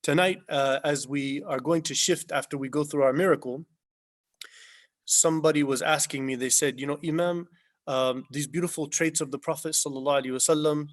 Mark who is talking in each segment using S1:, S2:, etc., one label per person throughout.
S1: Tonight, as we are going to shift after we go through our miracle, somebody was asking me, they said, Imam, these beautiful traits of the Prophet ﷺ,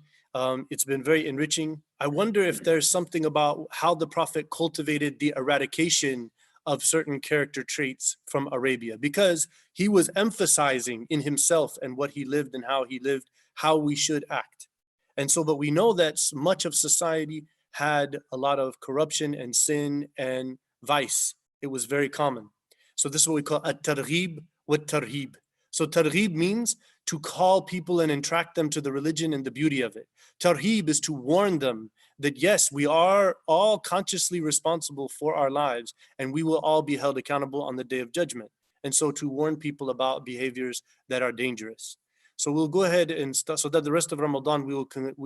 S1: it's been very enriching. I wonder if there's something about how the Prophet cultivated the eradication of certain character traits from Arabia, because he was emphasizing in himself and what he lived and how he lived, how we should act. And so, but we know that much of society had a lot of corruption and sin and vice. It was very common. So this is what we call at-targhib wa-tarhib. So targhib means to call people and attract them to the religion and the beauty of it. Tarhib is to warn them that yes, we are all consciously responsible for our lives and we will all be held accountable on the day of judgment. And so to warn people about behaviors that are dangerous. So we'll go ahead and start, so that the rest of Ramadan we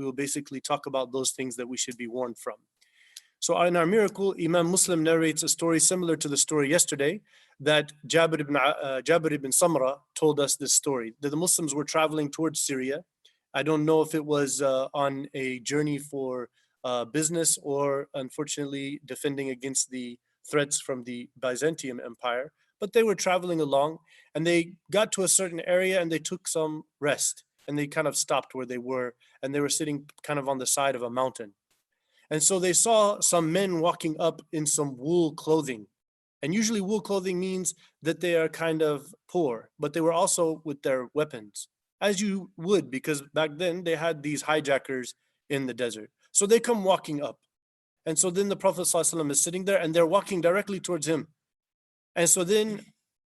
S1: will basically talk about those things that we should be warned from. So in our miracle, Imam Muslim narrates a story similar to the story yesterday, that Jabir ibn Samra told us this story, that the Muslims were traveling towards Syria. I don't know if it was on a journey for business or unfortunately defending against the threats from the Byzantium Empire, but they were traveling along and they got to a certain area and they took some rest and they kind of stopped where they were and they were sitting kind of on the side of a mountain. And so they saw some men walking up in some wool clothing. And usually wool clothing means that they are kind of poor, but they were also with their weapons, as you would, because back then they had these hijackers in the desert. So they come walking up. And so then the Prophet ﷺ is sitting there and they're walking directly towards him. And so then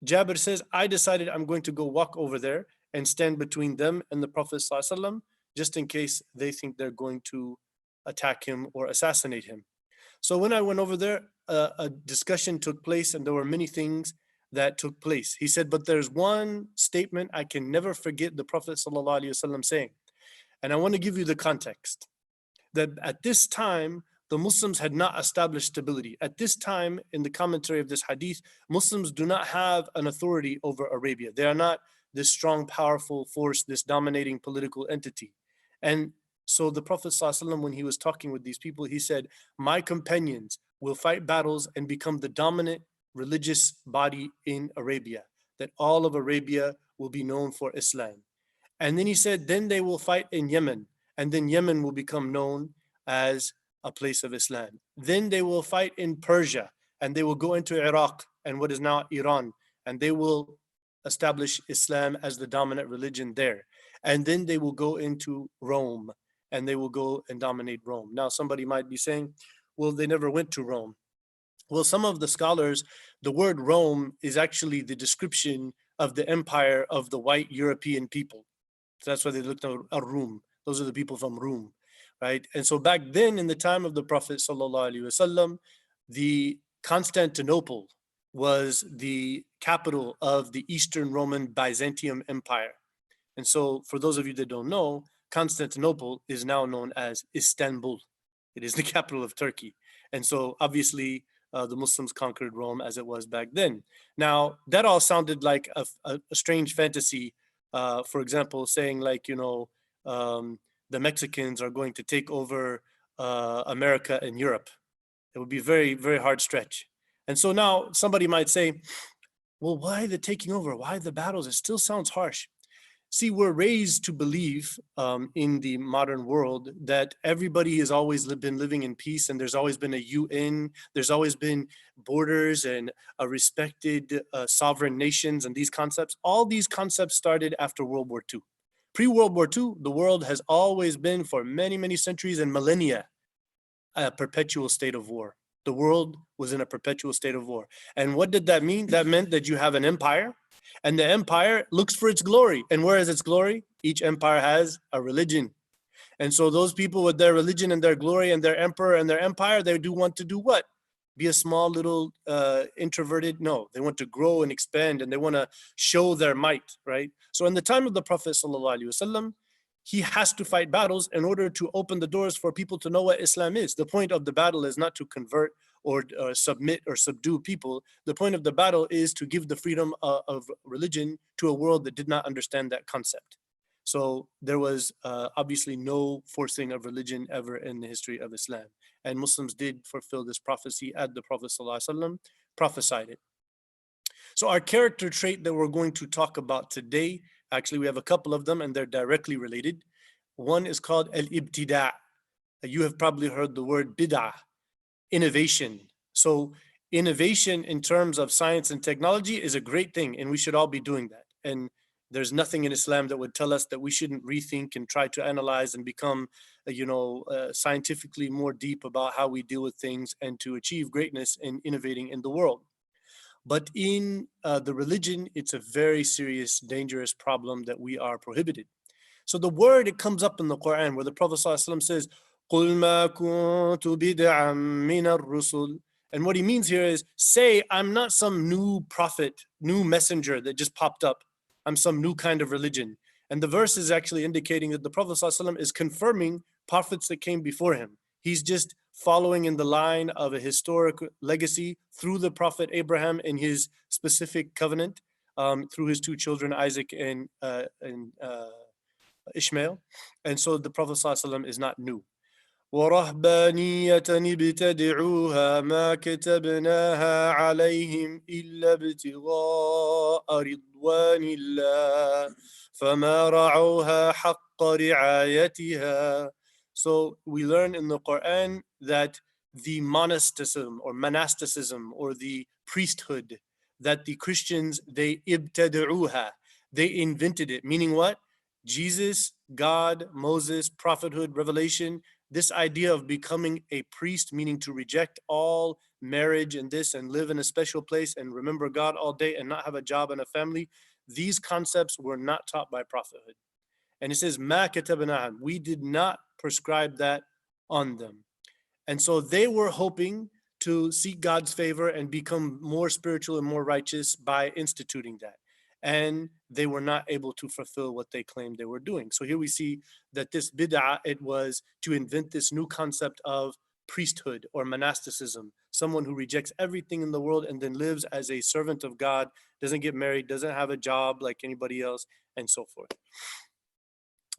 S1: Jabir says, I decided I'm going to go walk over there and stand between them and the Prophet ﷺ, just in case they think they're going to attack him or assassinate him. So when I went over there, a discussion took place and there were many things that took place. He said, but there's one statement I can never forget the Prophet ﷺ saying. And I want to give you the context. That at this time, the Muslims had not established stability. At this time, in the commentary of this hadith, Muslims do not have an authority over Arabia. They are not this strong, powerful force, this dominating political entity. And so the Prophet ﷺ, when he was talking with these people, he said, my companions will fight battles and become the dominant religious body in Arabia, that all of Arabia will be known for Islam. And then he said, then they will fight in Yemen, and then Yemen will become known as a place of Islam. Then they will fight in Persia, and they will go into Iraq and what is now Iran, and they will establish Islam as the dominant religion there. And then they will go into Rome, and they will go and dominate Rome. Now, somebody might be saying, well, they never went to Rome. Well, some of the scholars, the word Rome is actually the description of the empire of the white European people. So that's why they looked at Rum. Those are the people from Rum, right? And so back then, in the time of the Prophet ﷺ, the Constantinople was the capital of the Eastern Roman Byzantium Empire. And so for those of you that don't know, Constantinople is now known as Istanbul. It is the capital of Turkey. And so obviously the Muslims conquered Rome as it was back then. Now, that all sounded like a strange fantasy. For example, saying like, the Mexicans are going to take over America and Europe. It would be a very, very hard stretch. And so now somebody might say, well, why the taking over? Why the battles? It still sounds harsh. See, we're raised to believe in the modern world that everybody has always been living in peace, and there's always been a UN, there's always been borders and a respected sovereign nations, and these concepts. All these concepts started after World War II. Pre-World War II, the world has always been, for many, many centuries and millennia, a perpetual state of war. The world was in a perpetual state of war. And what did that mean? That meant that you have an empire, and the empire looks for its glory. And where is its glory? Each empire has a religion. And so those people with their religion and their glory and their emperor and their empire, they do want to do what? Be a small little introverted? No, they want to grow and expand, and they want to show their might, right? So in the time of the Prophet ﷺ, he has to fight battles in order to open the doors for people to know what Islam is. The point of the battle is not to convert or submit or subdue people. The point of the battle is to give the freedom of religion to a world that did not understand that concept. So there was obviously no forcing of religion ever in the history of Islam. and Muslims did fulfill this prophecy as the Prophet ﷺ prophesied it. So our character trait that we're going to talk about today, actually we have a couple of them and they're directly related. One is called al-ibtida'. You have probably heard the word bid'ah, innovation. So innovation in terms of science and technology is a great thing, and we should all be doing that. And there's nothing in Islam that would tell us that we shouldn't rethink and try to analyze and become, scientifically more deep about how we deal with things and to achieve greatness in innovating in the world. But in the religion, it's a very serious, dangerous problem that we are prohibited. So the word, it comes up in the Quran where the Prophet ﷺ says, قُلْ مَا كُنْتُ بِدْعًا مِنَ الرُّسُلِ. And what he means here is, say, I'm not some new prophet, new messenger that just popped up. I'm some new kind of religion. And the verse is actually indicating that the Prophet ﷺ is confirming prophets that came before him. He's just following in the line of a historic legacy through the Prophet Abraham in his specific covenant, through his two children, Isaac and Ishmael. And so the Prophet ﷺ is not new. وَرَهْبَانِيَّةً ابْتَدِعُوهَا مَا كَتَبْنَاهَا عَلَيْهِمْ إِلَّا ابْتِغَاءَ رِضْوَانِ اللَّهِ فَمَا رَعَوْهَا حَقَّ رِعَايَتِهَا. So we learn in the Quran that the monasticism or the priesthood that the Christians, they ibtada'uha, they invented it, meaning what? Jesus, God, Moses, prophethood, revelation, this idea of becoming a priest, meaning to reject all marriage and this and live in a special place and remember God all day and not have a job and a family, these concepts were not taught by prophethood. And it says, مَا كَتَبْنَاهَا, we did not prescribe that on them. And so they were hoping to seek God's favor and become more spiritual and more righteous by instituting that. And they were not able to fulfill what they claimed they were doing. So here we see that this bid'ah, it was to invent this new concept of priesthood or monasticism, someone who rejects everything in the world and then lives as a servant of God, doesn't get married, doesn't have a job like anybody else, and so forth.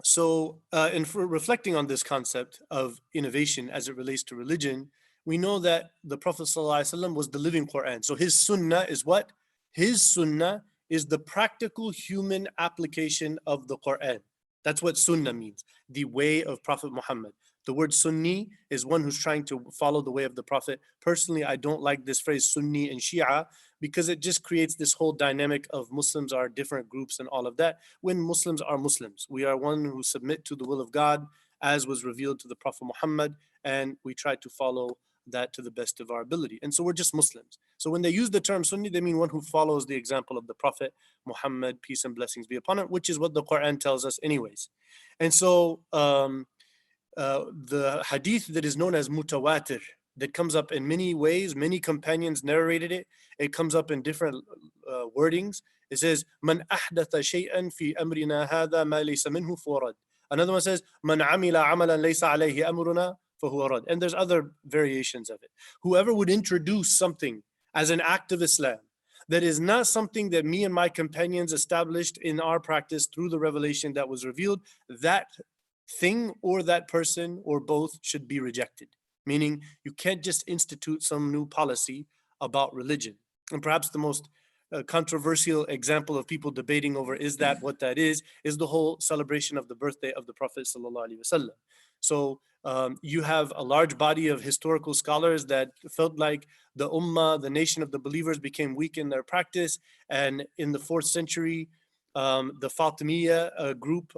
S1: So, and for reflecting on this concept of innovation as it relates to religion, we know that the Prophet ﷺ was the living Quran. So his sunnah is what? His sunnah is the practical human application of the Quran. That's what sunnah means, the way of Prophet Muhammad. The word Sunni is one who's trying to follow the way of the Prophet. Personally, I don't like this phrase Sunni and Shia because it just creates this whole dynamic of Muslims are different groups and all of that, when Muslims are Muslims. We are one who submit to the will of God as was revealed to the Prophet Muhammad, and we try to follow that to the best of our ability. And so we're just Muslims. So when they use the term Sunni, they mean one who follows the example of the Prophet Muhammad, peace and blessings be upon him, which is what the Quran tells us anyways. And so the hadith that is known as mutawatir, that comes up in many ways, many companions narrated it. It comes up in different wordings. It says, "Man ahdatha shay'an fi amrina hadha ma laysa minhu furad." Another one says, "Man amila amalan laysa alayhi amruna fahuwa rad." And there's other variations of it. Whoever would introduce something as an act of Islam that is not something that me and my companions established in our practice through the revelation that was revealed, that thing or that person or both should be rejected. Meaning you can't just institute some new policy about religion. And perhaps the most controversial example of people debating over is that what that is the whole celebration of the birthday of the Prophet ﷺ. So you have a large body of historical scholars that felt like the Ummah, the nation of the believers, became weak in their practice. And in the 4th century, the Fatimiyya group,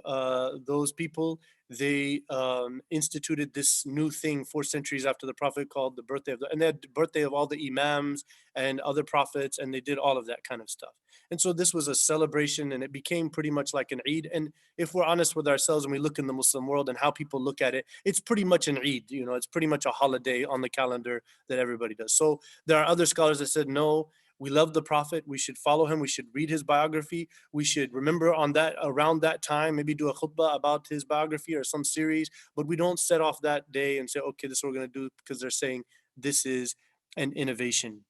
S1: those people, they instituted this new thing 4 centuries after the Prophet called the birthday of and they had the birthday of all the Imams and other prophets, and they did all of that kind of stuff. And so this was a celebration, and it became pretty much like an Eid. And if we're honest with ourselves and we look in the Muslim world and how people look at it, it's pretty much an Eid. You know, it's pretty much a holiday on the calendar that everybody does. So there are other scholars that said, no, we love the Prophet. We should follow him. We should read his biography. We should remember on that, around that time, maybe do a khutbah about his biography or some series. But we don't set off that day and say, okay, this is what we're going to do, because they're saying this is an innovation.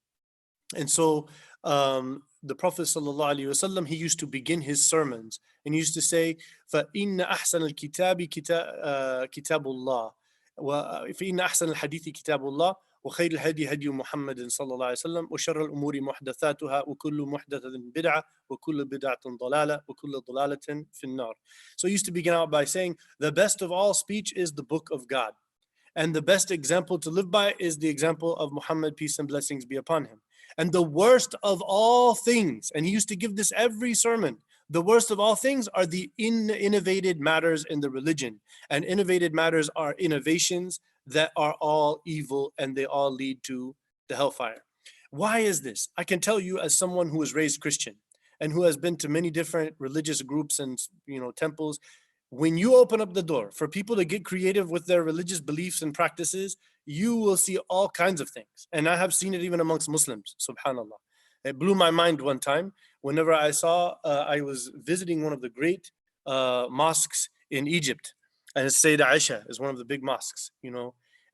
S1: And so the Prophet ﷺ, he used to begin his sermons and he used to say, فَإِنَّ أَحْسَنَ الْكِتَابِ كِتَابُ اللَّهِ. فإن أحسن الحديث كتاب الله وخير الهدي هدي محمد صلى الله عليه وسلم وشر الأمور محدثاتها وكل محدثة بدعة وكل بدعة ضلالة وكل ضلالة في النار. So he used to begin out by saying, the best of all speech is the book of God. And the best example to live by is the example of Muhammad, peace and blessings be upon him. And the worst of all things, and he used to give this every sermon, the worst of all things are the innovated matters in the religion. And innovated matters are innovations that are all evil and they all lead to the hellfire. Why is this? I can tell you, as someone who was raised Christian and who has been to many different religious groups and temples, when you open up the door for people to get creative with their religious beliefs and practices, you will see all kinds of things. And I have seen it even amongst Muslims, subhanAllah. It blew my mind one time whenever I saw, I was visiting one of the great mosques in Egypt, and it's Sayyidah Aisha is one of the big mosques,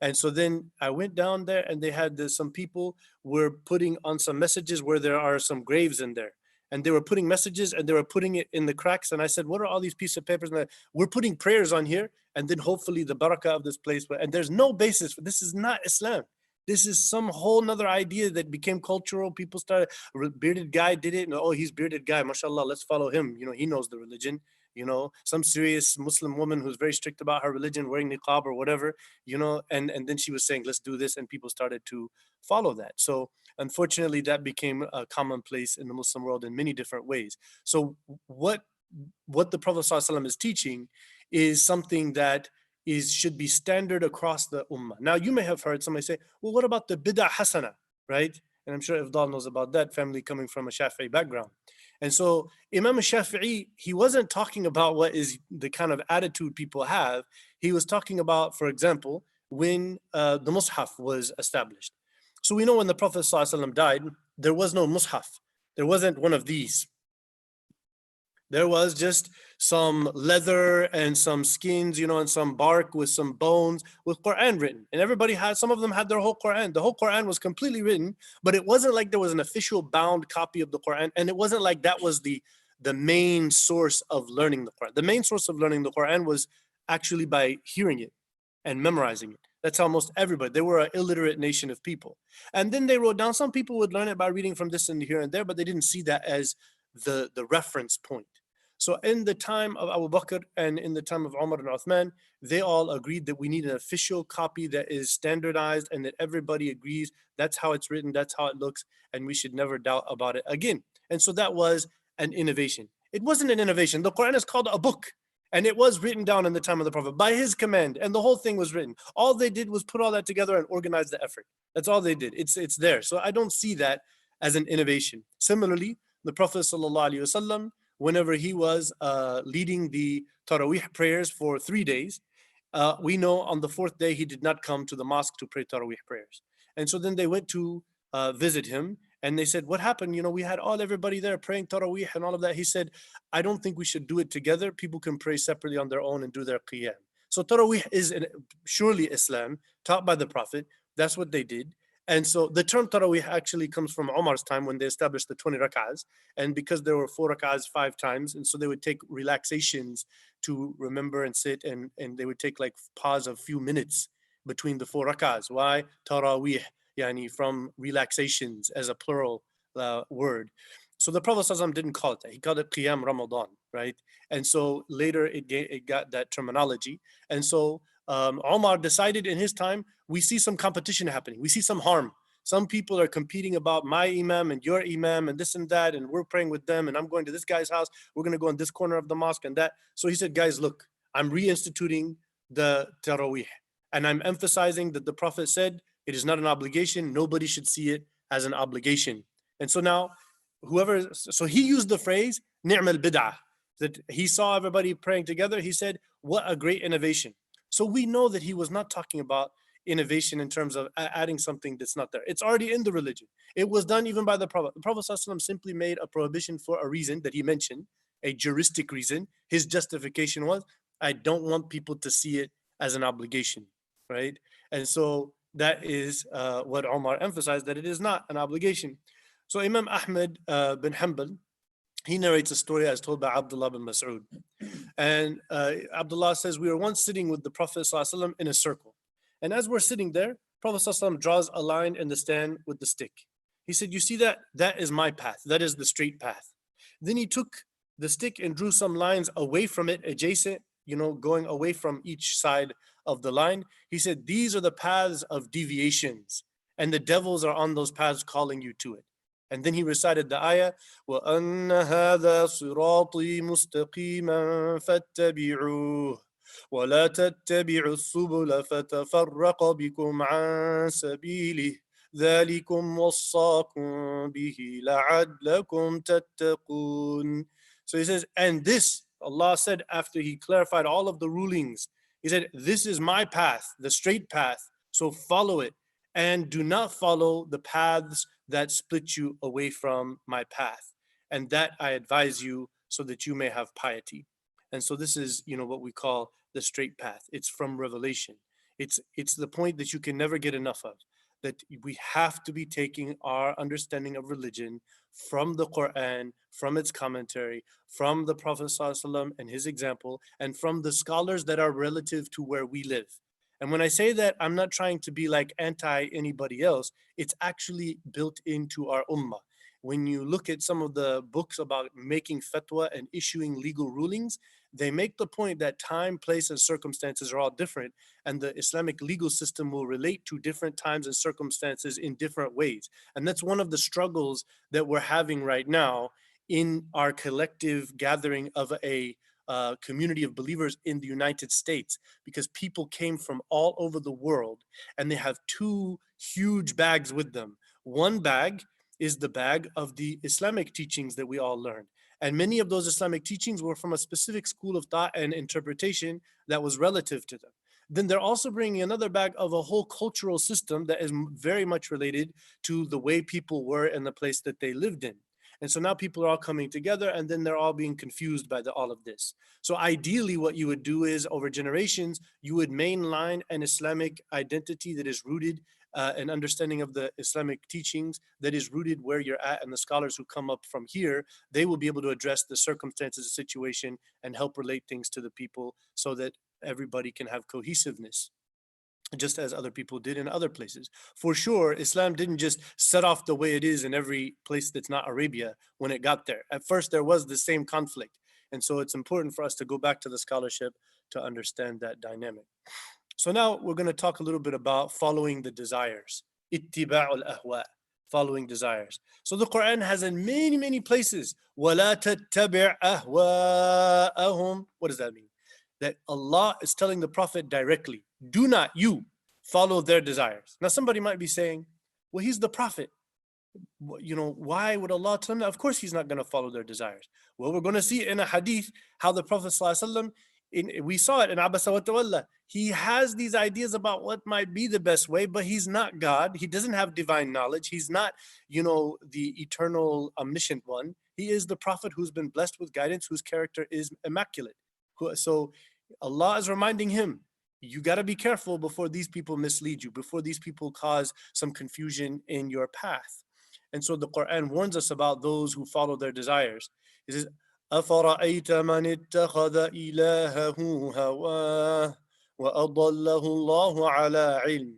S1: And so then I went down there and they had some people were putting on some messages where there are some graves in there. And they were putting messages and they were putting it in the cracks. And I said, what are all these pieces of papers? And we're putting prayers on here. And then hopefully the barakah of this place. And there's no basis for this. Is not Islam. This is some whole nother idea that became cultural. People started, bearded guy did it. And oh, he's bearded guy. MashaAllah, let's follow him. He knows the religion. Some serious Muslim woman who's very strict about her religion, wearing niqab or whatever, and then she was saying, let's do this. And people started to follow that. So unfortunately, that became a commonplace in the Muslim world in many different ways. So what the Prophet ﷺ is teaching is something that should be standard across the ummah. Now, you may have heard somebody say, well, what about the bid'ah hasana, right? And I'm sure Ifdal knows about that, family coming from a Shafi'i background. And so Imam Shafi'i, he wasn't talking about what is the kind of attitude people have. He was talking about, for example, when the Mus'haf was established. So we know when the Prophet ﷺ died, there was no Mus'haf. There wasn't one of these. There was just some leather and some skins, and some bark with some bones with Quran written. And everybody had, some of them had their whole Quran. The whole Quran was completely written, but it wasn't like there was an official bound copy of the Quran. And it wasn't like that was the main source of learning the Quran. The main source of learning the Quran was actually by hearing it and memorizing it. That's how most everybody, they were an illiterate nation of people. And then they wrote down, some people would learn it by reading from this and here and there, but they didn't see that as the reference point. So in the time of Abu Bakr and in the time of Umar and Uthman, they all agreed that we need an official copy that is standardized and that everybody agrees that's how it's written, that's how it looks, and we should never doubt about it again. And so that was an innovation. It wasn't an innovation. The Quran is called a book, and it was written down in the time of the Prophet by his command, and the whole thing was written. All they did was put all that together and organize the effort. That's all they did. It's there. So I don't see that as an innovation. Similarly, the Prophet ﷺ, whenever he was leading the Taraweeh prayers for 3 days, we know on the 4th day he did not come to the mosque to pray Taraweeh prayers. And so then they went to visit him and they said, what happened? We had everybody there praying Taraweeh and all of that. He said, I don't think we should do it together. People can pray separately on their own and do their qiyam. So Taraweeh is surely Islam, taught by the Prophet. That's what they did. And so the term Taraweeh actually comes from Umar's time when they established the 20 rak'ahs. And because there were 4 rak'ahs 5 times, and so they would take relaxations to remember and sit, and they would take like pause of few minutes between the 4 rak'ahs. Why? Taraweeh, yani from relaxations as a plural word. So the Prophet ﷺ didn't call it that. He called it Qiyam Ramadan, right? And so later it got that terminology. And so Omar decided in his time, we see some competition happening. We see some harm. Some people are competing about my imam and your imam and this and that, and we're praying with them, and I'm going to this guy's house. We're going to go in this corner of the mosque and that. So he said, guys, look, I'm reinstituting the Taraweeh, and I'm emphasizing that the Prophet said it is not an obligation. Nobody should see it as an obligation. And so now, so he used the phrase, ni'm al-bid'ah, that he saw everybody praying together. He said, what a great innovation. So we know that he was not talking about innovation in terms of adding something that's not there. It's already in the religion. It was done even by the Prophet. The Prophet ﷺ simply made a prohibition for a reason that he mentioned, a juristic reason. His justification was, I don't want people to see it as an obligation, right? And so that is what Umar emphasized, that it is not an obligation. So Imam Ahmad bin Hanbal, he narrates a story as told by Abdullah bin Mas'ud. And Abdullah says, we were once sitting with the Prophet ﷺ in a circle. And as we're sitting there, Prophet ﷺ draws a line in the stand with the stick. He said, you see that? That is my path. That is the straight path. Then he took the stick and drew some lines away from it, adjacent, going away from each side of the line. He said, these are the paths of deviations, and the devils are on those paths calling you to it. And then he recited the ayah, وَأَنَّ هَذَا صِرَاطِي مُسْتَقِيمًا فَاتَّبِعُوهُ وَلَا تَتَّبِعُوا السُّبُلَ فَتَفَرَّقَ بِكُمْ عَنْ سَبِيلِهِ ذَلِكُمْ وَصَّاكُمْ بِهِ لَعَلَّكُمْ تَتَّقُونَ. So he says, and this, Allah said after he clarified all of the rulings, he said, this is my path, the straight path, so follow it, and do not follow the paths that split you away from my path. And that I advise you so that you may have piety. And so this is, what we call the straight path. It's from revelation. It's the point that you can never get enough of, that we have to be taking our understanding of religion from the Quran, from its commentary, from the Prophet ﷺ and his example, and from the scholars that are relative to where we live. And when I say that, I'm not trying to be like anti anybody else. It's actually built into our ummah. When you look at some of the books about making fatwa and issuing legal rulings, they make the point that time, place, and circumstances are all different, and the Islamic legal system will relate to different times and circumstances in different ways. And that's one of the struggles that we're having right now in our collective gathering of a community of believers in the United States, because people came from all over the world and they have two huge bags with them. One bag is the bag of the Islamic teachings that we all learned. And many of those Islamic teachings were from a specific school of thought and interpretation that was relative to them. Then they're also bringing another bag of a whole cultural system that is very much related to the way people were in the place that they lived in. And so now people are all coming together, and then they're all being confused by all of this. So ideally, what you would do is, over generations, you would mainline an Islamic identity that is rooted an understanding of the Islamic teachings that is rooted where you're at, and the scholars who come up from here, they will be able to address the circumstances, the situation, and help relate things to the people so that everybody can have cohesiveness, just as other people did in other places. For sure, Islam didn't just set off the way it is in every place that's not Arabia when it got there. At first, there was the same conflict. And so it's important for us to go back to the scholarship to understand that dynamic. So now we're going to talk a little bit about following the desires. Ittiba al-hawa, following desires. So the Quran has in many, many places, وَلَا تَتَّبِعْ أَهْوَاءَهُمْ. What does that mean? That Allah is telling the Prophet directly, do not you follow their desires. Now somebody might be saying, well, he's the Prophet. Why would Allah tell him that? Of course he's not going to follow their desires. Well, we're going to see in a hadith how the Prophet ﷺ, we saw it in Abasa wa Tawalla. He has these ideas about what might be the best way, but he's not God. He doesn't have divine knowledge. He's not, the eternal omniscient one. He is the Prophet who's been blessed with guidance, whose character is immaculate. So Allah is reminding him, you got to be careful before these people mislead you, before these people cause some confusion in your path. And so the Quran warns us about those who follow their desires. It says, أَفَرَأَيْتَ مَنِ اتَّخَذَ إِلَهَهُ هَوَاهُ وَأَضَلَّهُ اللَّهُ عَلَىٰ عِلْمٍ.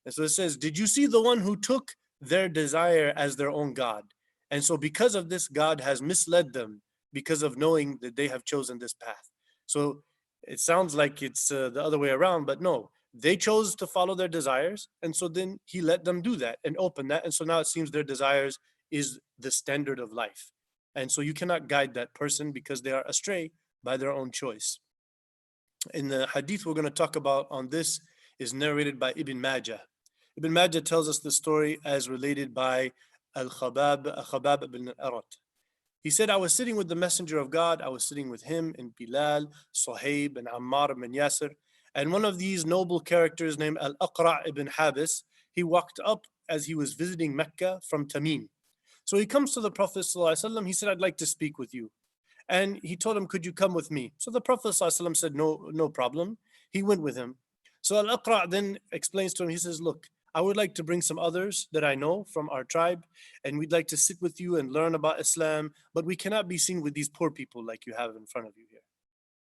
S1: And so it says, did you see the one who took their desire as their own God? And so because of this, God has misled them because of knowing that they have chosen this path. So it sounds like it's the other way around, but no, they chose to follow their desires. And so then he let them do that and open that. And so now it seems their desires is the standard of life. And so you cannot guide that person because they are astray by their own choice. In the hadith we're going to talk about on this is narrated by Ibn Majah. Ibn Majah tells us the story as related by Khabab ibn Arat. He said, I was sitting with the Messenger of God. I was sitting with him and Bilal, Suhaib, and Ammar ibn Yasir. And one of these noble characters named Al-Aqra' ibn Habis, he walked up as he was visiting Mecca from Tamim. So he comes to the Prophet ﷺ. He said, I'd like to speak with you. And he told him, could you come with me? So the Prophet ﷺ said, no problem. He went with him. So Al-Aqra' then explains to him, he says, look, I would like to bring some others that I know from our tribe, and we'd like to sit with you and learn about Islam, but we cannot be seen with these poor people like you have in front of you here.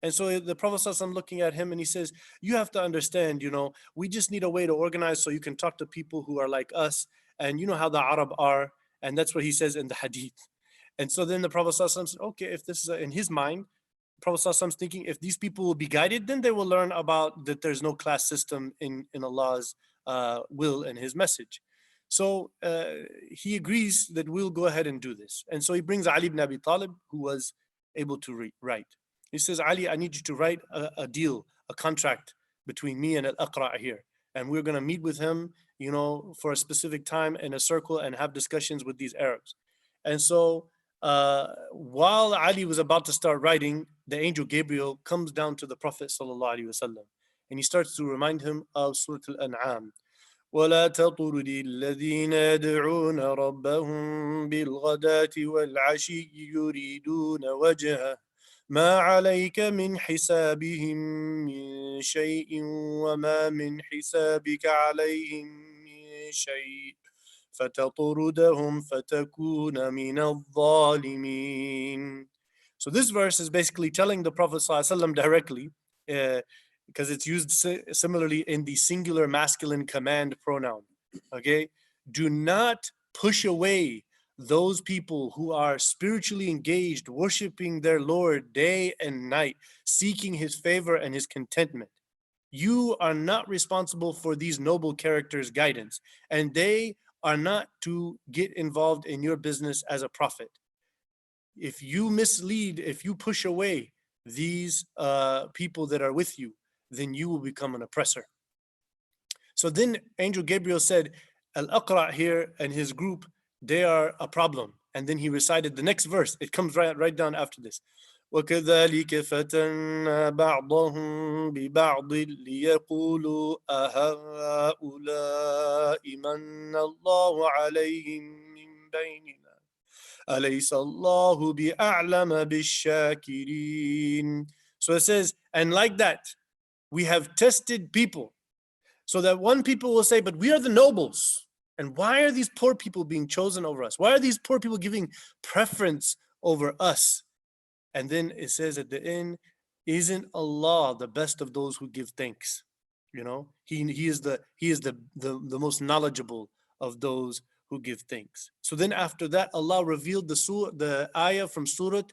S1: And so the Prophet ﷺ looking at him and he says, you have to understand, we just need a way to organize so you can talk to people who are like us. And you know how the Arab are. And that's what he says in the hadith. And so then the Prophet ﷺ said, okay, if this is in his mind, Prophet ﷺ is thinking, if these people will be guided, then they will learn about that there's no class system in Allah's will and his message. So he agrees that we'll go ahead and do this. And so he brings Ali ibn Abi Talib, who was able to write. He says, Ali, I need you to write a deal, a contract between me and Al-Aqra here. And we're going to meet with him, for a specific time in a circle and have discussions with these Arabs. And so while Ali was about to start writing, the angel Gabriel comes down to the Prophet ﷺ, and he starts to remind him of Surah Al-An'am. ولا تطرد الذين يدعون ربهم بالغداة والعشي يريدون وجهه ما عليك من حسابهم من شيء وما من حسابك عليهم من شيء فتطردهم فتكون من الظالمين. So this verse is basically telling the Prophet ﷺ directly, because it's used similarly in the singular masculine command pronoun. Okay, do not push away those people who are spiritually engaged, worshiping their Lord day and night, seeking his favor and his contentment. You are not responsible for these noble characters' guidance, and they are not to get involved in your business as a prophet. If you mislead, if you push away these people that are with you, then you will become an oppressor. So then Angel Gabriel said, Al-Aqra here and his group, they are a problem. And then he recited the next verse. It comes right down after this. وَكَذَلِكَ فَتَنَّا بَعْضَهُمْ بِبَعْضٍ لِيَقُولُوا أَهَؤُلَاءِ مَنَّ اللَّهُ عَلَيْهِمْ مِنْ بَيْنِنَا أَلَيْسَ اللَّهُ بِأَعْلَمَ بِالشَّاكِرِينَ. So it says, and like that, we have tested people so that one people will say, but we are the nobles. And why are these poor people being chosen over us? Why are these poor people giving preference over us? And then it says at the end, isn't Allah the best of those who give thanks? He is the most knowledgeable of those who give thanks. So then after that, Allah revealed the ayah from Surah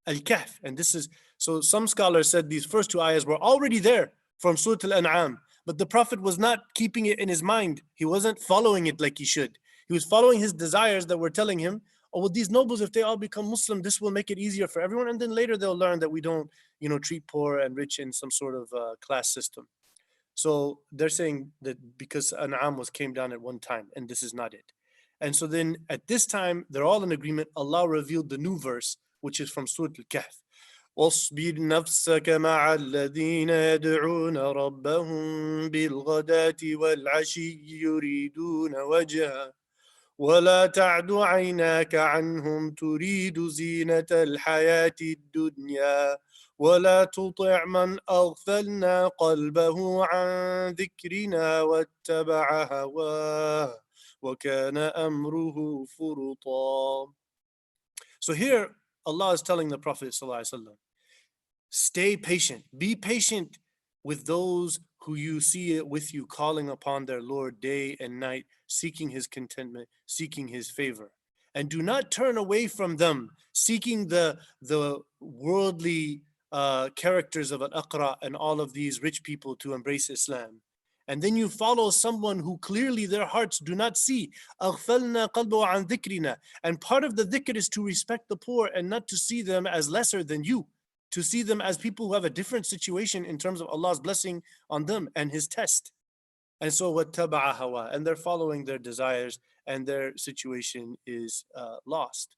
S1: Al-Kahf. And this is, so some scholars said these first two ayahs were already there from Surah Al-An'am, but the Prophet was not keeping it in his mind. He wasn't following it like he should. He was following his desires that were telling him, oh, well, these nobles, if they all become Muslim, this will make it easier for everyone. And then later they'll learn that we don't, treat poor and rich in some sort of class system. So they're saying that because An'am came down at one time, and this is not it. And so then at this time, they're all in agreement. Allah revealed the new verse, which is from Surah Al-Kahf. واصبر نفسك مع الذين يدعون ربهم بالغداة والعشي يريدون وجهه ولا تعد عيناك عنهم تريد زينة الحياة الدنيا ولا تطع من أغفلنا قلبه عن ذكرنا واتبع هواه وكان أمره فرطا. So here Allah is telling the Prophet ﷺ, stay patient, be patient with those who you see with you calling upon their Lord day and night, seeking his contentment, seeking his favor. And do not turn away from them, seeking the worldly characters of Al-Aqra and all of these rich people to embrace Islam. And then you follow someone who clearly their hearts do not see. أَغْفَلْنَا قَلْبَهُ عَنْ ذِكْرِنَا. And part of the dhikr is to respect the poor and not to see them as lesser than you, to see them as people who have a different situation in terms of Allah's blessing on them and his test. And so وَاتَّبَعَ هَوَى, and they're following their desires and their situation is lost.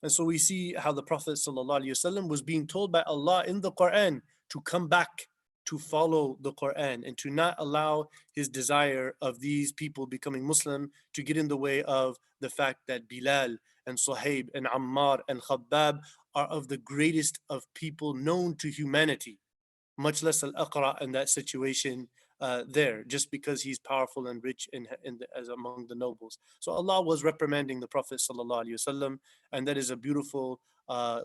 S1: And so we see how the Prophet ﷺ was being told by Allah in the Quran to come back, to follow the Quran, and to not allow his desire of these people becoming Muslim to get in the way of the fact that Bilal and Suhaib and Ammar and Khabbab are of the greatest of people known to humanity, much less Al-Aqra in that situation there just because he's powerful and rich as among the nobles. So Allah was reprimanding the Prophet sallallahu alaihi wasallam, and that is a beautiful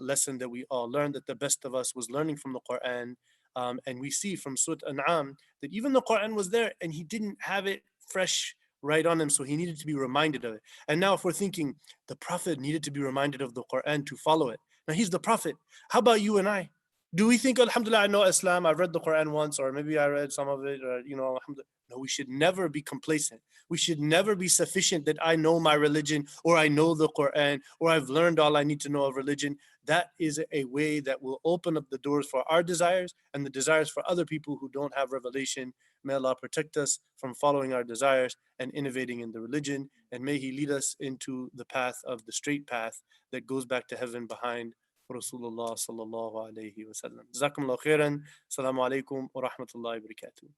S1: lesson that we all learned, that the best of us was learning from the Quran. And we see from Surah An'am that even the Quran was there and he didn't have it fresh right on him, so he needed to be reminded of it. And now if we're thinking the Prophet needed to be reminded of the Quran to follow it, now he's the Prophet. How about you and I? Do we think, Alhamdulillah, I know Islam, I've read the Quran once, or maybe I read some of it, or, Alhamdulillah. No, we should never be complacent. We should never be sufficient that I know my religion, or I know the Quran, or I've learned all I need to know of religion. That is a way that will open up the doors for our desires and the desires for other people who don't have revelation. May Allah protect us from following our desires and innovating in the religion. And may He lead us into the path of the straight path that goes back to heaven behind Rasulullah sallallahu alayhi wa sallam. Jazakumullah khairan. Assalamu alaikum wa rahmatullahi wa barakatuh.